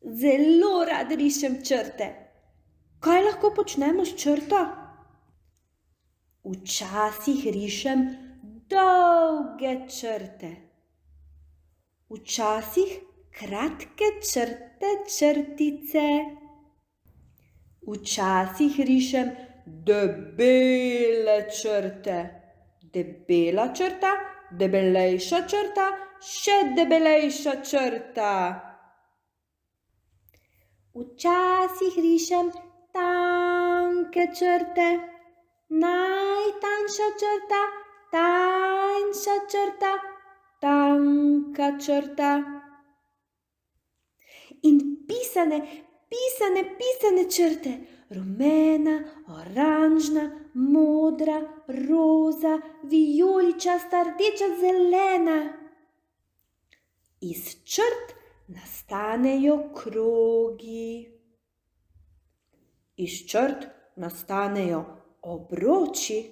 Zelo rad rišem črte. Kaj lahko počnemo s črto? Včasih rišem dolge črte. Včasih kratke črte, črtice. Včasih rišem debele črte. Debela črta, debelejša črta, še debelejša črta. Včasih rišem tanke črte. Najtanjša črta, tanjša črta, tanka črta. In pisane črte. Rumena, oranžna, modra, roza, vijoličasta, rdeča, zelena. Iz črt nastanejo krogi. Iz črt nastanejo obroči.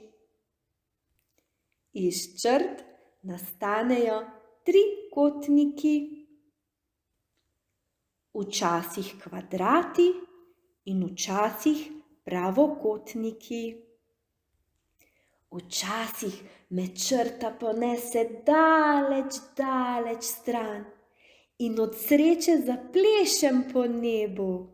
Iz črt nastanejo trikotniki. Včasih kvadrati in včasih pravokotniki. Včasih me črta ponese daleč, daleč stran in od sreče zaplešem po nebu.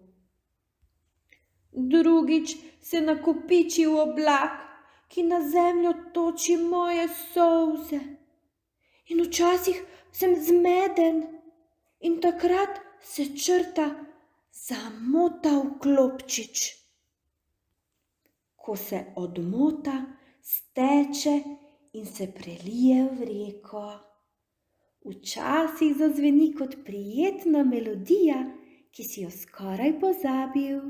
Drugič se nakopiči v oblak, ki na zemljo toči moje solze. In včasih sem zmeden in takrat se črta zamota v klobčič. Ko se odmota, steče in se prelije v reko. Včasih zazveni kot prijetna melodija, ki si jo skoraj pozabil.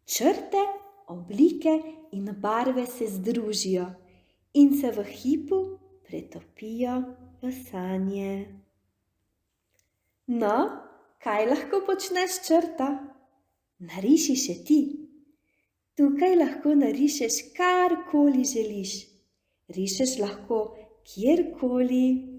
Črte, oblike in barve se združijo in se v hipu pretopijo v sanje. No, kaj lahko počneš s črto? Nariši še ti. Tukaj lahko narišeš karkoli želiš. Rišeš lahko kjerkoli.